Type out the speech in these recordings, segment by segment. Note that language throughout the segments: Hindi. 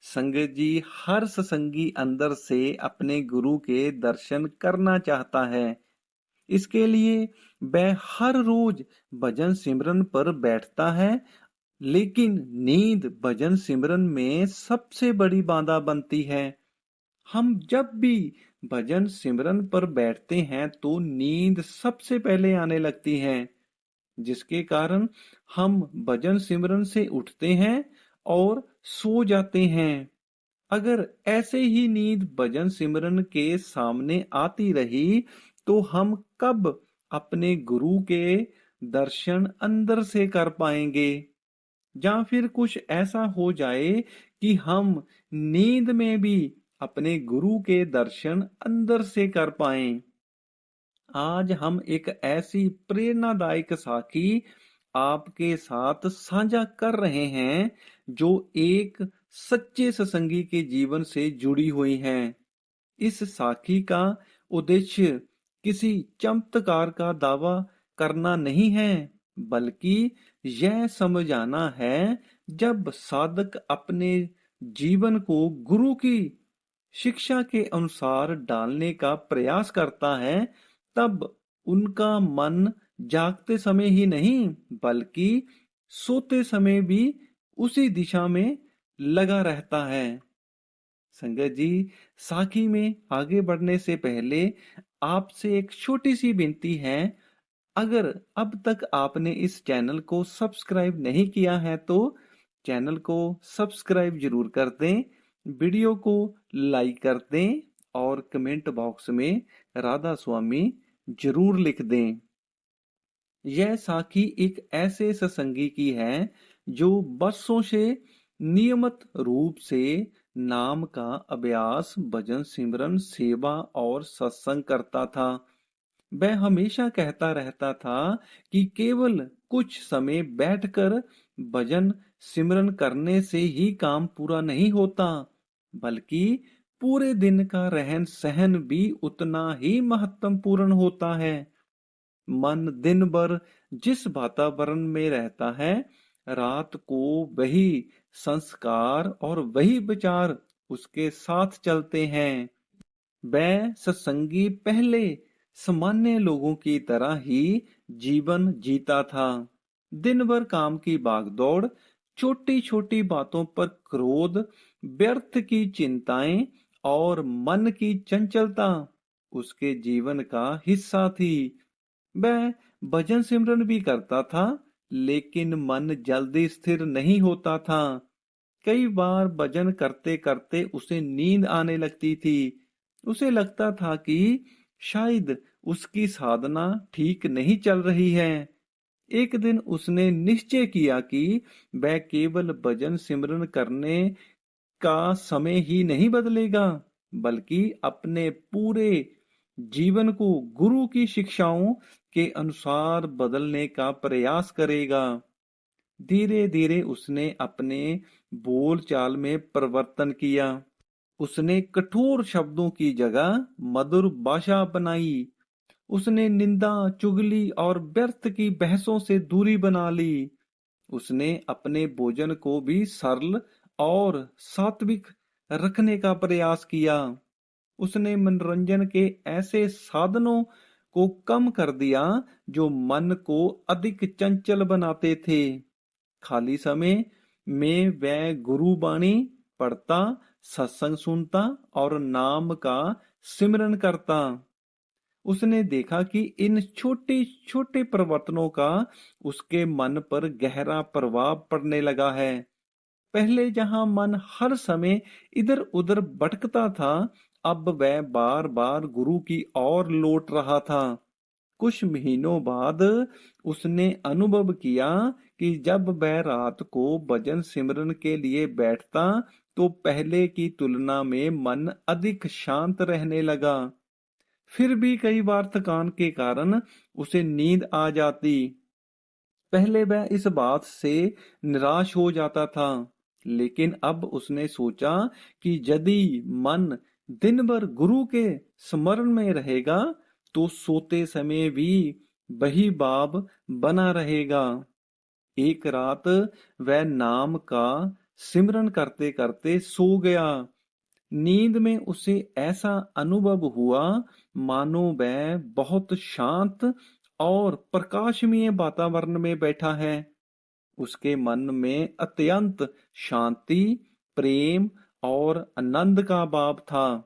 संगत जी, हर सत्संगी अंदर से अपने गुरु के दर्शन करना चाहता है। इसके लिए वह हर रोज भजन सिमरन पर बैठता है, लेकिन नींद भजन सिमरन में सबसे बड़ी बाधा बनती है। हम जब भी भजन सिमरन पर बैठते हैं तो नींद सबसे पहले आने लगती है, जिसके कारण हम भजन सिमरन से उठते हैं और सो जाते हैं। अगर ऐसे ही नींद भजन सिमरन के सामने आती रही तो हम कब अपने गुरु के दर्शन अंदर से कर पाएंगे? या फिर कुछ ऐसा हो जाए कि हम नींद में भी अपने गुरु के दर्शन अंदर से कर पाएं। आज हम एक ऐसी प्रेरणादायक साखी आपके साथ साझा कर रहे हैं जो एक सच्चे सत्संगी के जीवन से जुड़ी हुई है। इस साखी का उद्देश्य किसी चमत्कार का दावा करना नहीं है, बल्कि यह समझाना है जब साधक अपने जीवन को गुरु की शिक्षा के अनुसार डालने का प्रयास करता है, तब उनका मन जागते समय ही नहीं बल्कि सोते समय भी उसी दिशा में लगा रहता है। संगत जी, साखी में आगे बढ़ने से पहले आपसे एक छोटी सी विनती है। अगर अब तक आपने इस चैनल को सब्सक्राइब नहीं किया है तो चैनल को सब्सक्राइब जरूर कर दें, वीडियो को लाइक कर दें और कमेंट बॉक्स में राधा स्वामी जरूर लिख दें। यह साखी एक ऐसे सत्संगी की है जो वर्षों से नियमित रूप से नाम का अभ्यास, भजन सिमरन, सेवा और सत्संग करता था। वह हमेशा कहता रहता था कि केवल कुछ समय बैठकर भजन सिमरन करने से ही काम पूरा नहीं होता, बल्कि पूरे दिन का रहन सहन भी उतना ही महत्वपूर्ण होता है। मन दिन भर जिस वातावरण में रहता है, रात को वही संस्कार और वही विचार उसके साथ चलते हैं। वह सत्संगी पहले सामान्य लोगों की तरह ही जीवन जीता था। दिन भर काम की भागदौड़, छोटी छोटी बातों पर क्रोध, व्यर्थ की चिंताएं और मन की चंचलता उसके जीवन का हिस्सा थी। वह भजन सिमरन भी करता था, लेकिन मन जल्दी स्थिर नहीं होता था। कई बार भजन करते करते उसे नींद आने लगती थी। उसे लगता था कि शायद उसकी साधना ठीक नहीं चल रही है। एक दिन उसने निश्चय किया कि वह केवल भजन सिमरन करने का समय ही नहीं बदलेगा, बल्कि अपने पूरे जीवन को गुरु की शिक्षाओं के अनुसार बदलने का प्रयास करेगा। धीरे धीरे उसने अपने बोल चाल में परिवर्तन किया। उसने कठोर शब्दों की जगह मधुर भाषा अपनाई। उसने निंदा, चुगली और व्यर्थ की बहसों से दूरी बना ली। उसने अपने भोजन को भी सरल और सात्विक रखने का प्रयास किया। उसने मनोरंजन के ऐसे साधनों को कम कर दिया जो मन को अधिक चंचल बनाते थे। खाली समय में वह गुरु बाणी पढ़ता, सत्संग सुनता और नाम का सिमरन करता। उसने देखा कि इन छोटे छोटे परिवर्तनों का उसके मन पर गहरा प्रभाव पड़ने लगा है। पहले जहां मन हर समय इधर उधर भटकता था, अब वह बार बार गुरु की ओर लौट रहा था। कुछ महीनों बाद उसने अनुभव किया कि जब वह रात को भजन सिमरन के लिए बैठता तो पहले की तुलना में मन अधिक शांत रहने लगा। फिर भी कई बार थकान के कारण उसे नींद आ जाती। पहले वह इस बात से निराश हो जाता था, लेकिन अब उसने सोचा कि यदि मन दिन भर गुरु के स्मरण में रहेगा तो सोते समय भी वही भाव बना रहेगा। एक रात वह नाम का सिमरन करते करते सो गया। नींद में उसे ऐसा अनुभव हुआ मानो वह बहुत शांत और प्रकाशमय वातावरण में बैठा है। उसके मन में अत्यंत शांति, प्रेम और आनंद का भाव था।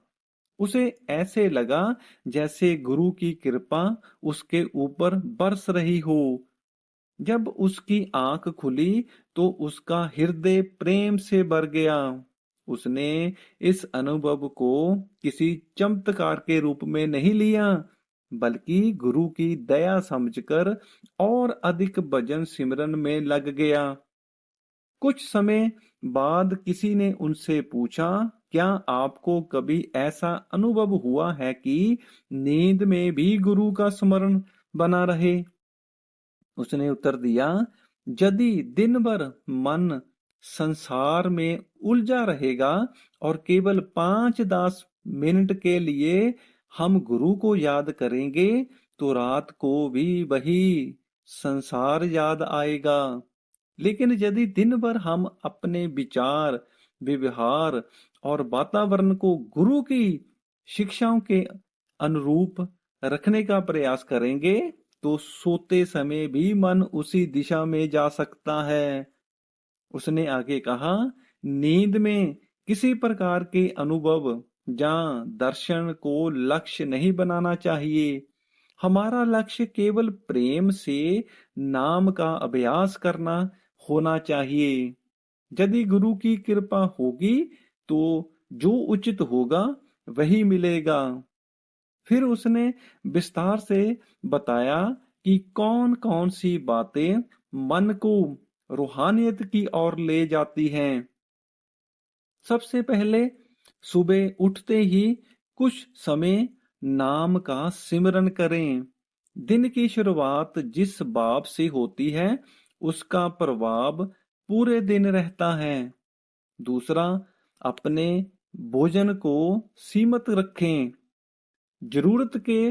उसे ऐसे लगा जैसे गुरु की कृपा उसके ऊपर बरस रही हो। जब उसकी आंख खुली तो उसका हृदय प्रेम से भर गया। उसने इस अनुभव को किसी चमत्कार के रूप में नहीं लिया, बल्कि गुरु की दया समझकर और अधिक भजन सिमरन में लग गया। कुछ समय बाद किसी ने उनसे पूछा, क्या आपको कभी ऐसा अनुभव हुआ है कि नींद में भी गुरु का स्मरण बना रहे? उसने उत्तर दिया, यदि दिन भर मन संसार में उलझा रहेगा और केवल 5-10 मिनट के लिए हम गुरु को याद करेंगे तो रात को भी वही संसार याद आएगा। लेकिन यदि दिन भर हम अपने विचार, व्यवहार और वातावरण को गुरु की शिक्षाओं के अनुरूप रखने का प्रयास करेंगे तो सोते समय भी मन उसी दिशा में जा सकता है। उसने आगे कहा, नींद में किसी प्रकार के अनुभव या दर्शन को लक्ष्य नहीं बनाना चाहिए। हमारा लक्ष्य केवल प्रेम से नाम का अभ्यास करना होना चाहिए। यदि गुरु की कृपा होगी तो जो उचित होगा वही मिलेगा। फिर उसने विस्तार से बताया कि कौन कौन सी बातें मन को रूहानियत की ओर ले जाती हैं। सबसे पहले सुबह उठते ही कुछ समय नाम का सिमरन करें। दिन की शुरुआत जिस भाव से होती है उसका प्रभाव पूरे दिन रहता है। दूसरा, अपने भोजन को सीमित रखें। जरूरत के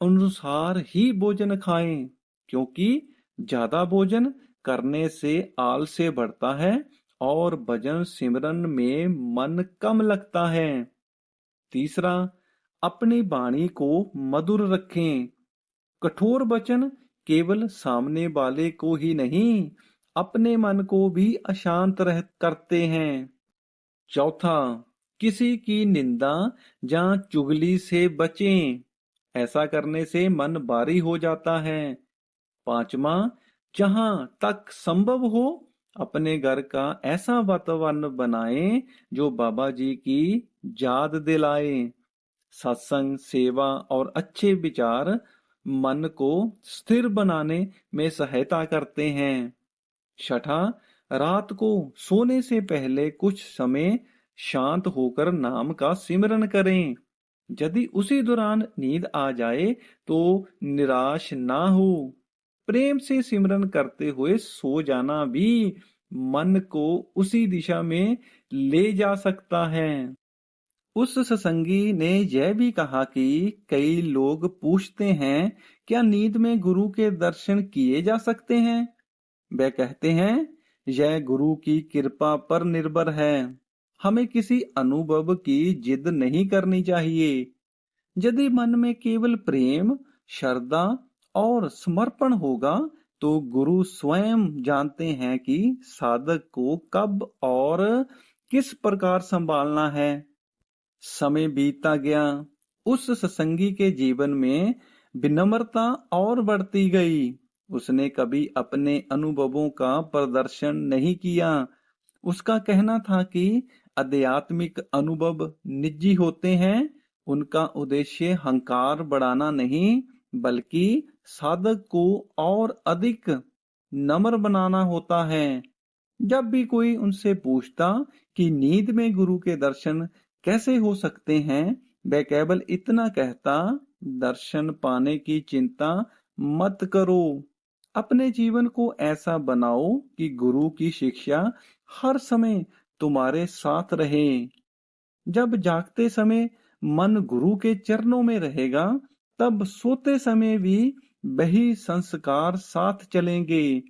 अनुसार ही भोजन खाएं, क्योंकि ज्यादा भोजन करने से आलस्य बढ़ता है और भजन सिमरन में मन कम लगता है। तीसरा, अपनी वाणी को मधुर रखें। कठोर वचन केवल सामने वाले को ही नहीं, अपने मन को भी अशांत करते हैं। चौथा, किसी की निंदा या चुगली से बचें। ऐसा करने से मन भारी हो जाता है। पांचवा, जहां तक संभव हो अपने घर का ऐसा वातावरण बनाएं जो बाबा जी की याद दिलाए। सत्संग, सेवा और अच्छे विचार मन को स्थिर बनाने में सहायता करते हैं। छठा, रात को सोने से पहले कुछ समय शांत होकर नाम का सिमरन करें। यदि उसी दौरान नींद आ जाए तो निराश ना हो। प्रेम से सिमरन करते हुए सो जाना भी मन को उसी दिशा में ले जा सकता है। उस सत्संगी ने यह भी कहा कि कई लोग पूछते हैं, क्या नींद में गुरु के दर्शन किए जा सकते हैं? वे कहते हैं, यह गुरु की कृपा पर निर्भर है। हमें किसी अनुभव की जिद नहीं करनी चाहिए। यदि मन में केवल प्रेम, श्रद्धा और समर्पण होगा तो गुरु स्वयं जानते हैं कि साधक को कब और किस प्रकार संभालना है। समय बीतता गया। उस सत्संगी के जीवन में विनम्रता और बढ़ती गई। उसने कभी अपने अनुभवों का प्रदर्शन नहीं किया। उसका कहना था कि आध्यात्मिक अनुभव निजी होते हैं। उनका उद्देश्य अहंकार बढ़ाना नहीं, बल्कि साधक को और अधिक नम्र बनाना होता है। जब भी कोई उनसे पूछता कि नींद में गुरु के दर्शन कैसे हो सकते हैं, वह केवल इतना कहता, दर्शन पाने की चिंता मत करो। अपने जीवन को ऐसा बनाओ कि गुरु की शिक्षा हर समय तुम्हारे साथ रहे। जब जागते समय मन गुरु के चरणों में रहेगा, तब सोते समय भी वही संस्कार साथ चलेंगे।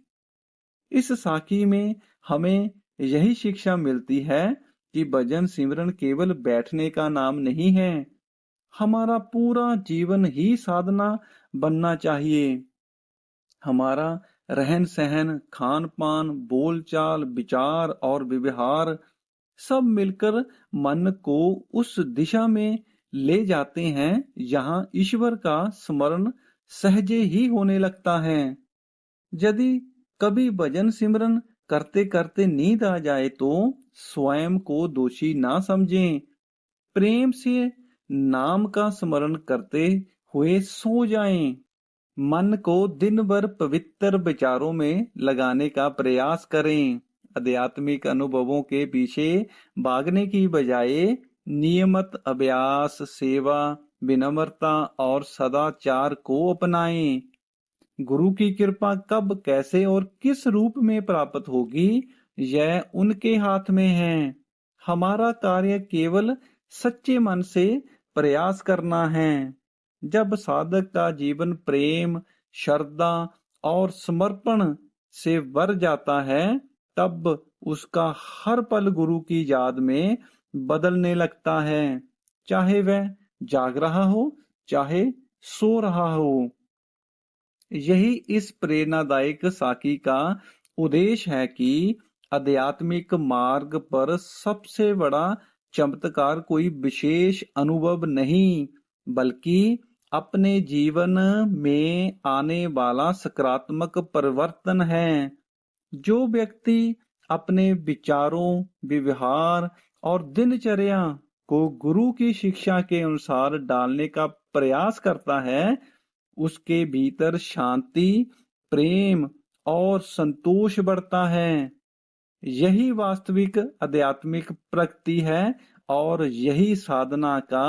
इस साखी में हमें यही शिक्षा मिलती है कि भजन सिमरन केवल बैठने का नाम नहीं है, हमारा पूरा जीवन ही साधना बनना चाहिए। हमारा रहन सहन, खान पान, बोलचाल, विचार और व्यवहार सब मिलकर मन को उस दिशा में ले जाते हैं जहां ईश्वर का स्मरण सहजे ही होने लगता है। यदि कभी भजन सिमरन करते करते नींद आ जाए तो स्वयं को दोषी ना समझें, प्रेम से नाम का स्मरण करते हुए सो जाएं। मन को दिन भर पवित्र विचारों में लगाने का प्रयास करें। आध्यात्मिक अनुभवों के पीछे भागने की बजाय नियमित अभ्यास, सेवा, विनम्रता और सदाचार को अपनाएं। गुरु की कृपा कब, कैसे और किस रूप में प्राप्त होगी, यह उनके हाथ में है। हमारा कार्य केवल सच्चे मन से प्रयास करना है। जब साधक का जीवन प्रेम, श्रद्धा और समर्पण से भर जाता है, तब उसका हर पल गुरु की याद में बदलने लगता है, चाहे वह जाग रहा हो, चाहे सो रहा हो। यही इस प्रेरणादायक साखी का उद्देश्य है कि आध्यात्मिक मार्ग पर सबसे बड़ा चमत्कार कोई विशेष अनुभव नहीं, बल्कि अपने जीवन में आने वाला सकारात्मक परिवर्तन है। जो व्यक्ति अपने विचारों, व्यवहार और दिनचर्या को गुरु की शिक्षा के अनुसार डालने का प्रयास करता है, उसके भीतर शांति, प्रेम और संतोष बढ़ता है। यही वास्तविक आध्यात्मिक प्रगति है और यही साधना का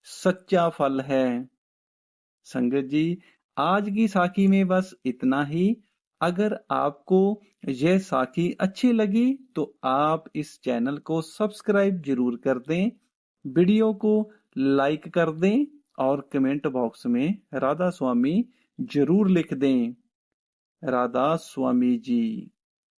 सच्चा फल है। संगत जी, आज की साखी में बस इतना ही। अगर आपको यह साखी अच्छी लगी तो आप इस चैनल को सब्सक्राइब जरूर कर दें, वीडियो को लाइक कर दें और कमेंट बॉक्स में राधा स्वामी जरूर लिख दें। राधा स्वामी जी।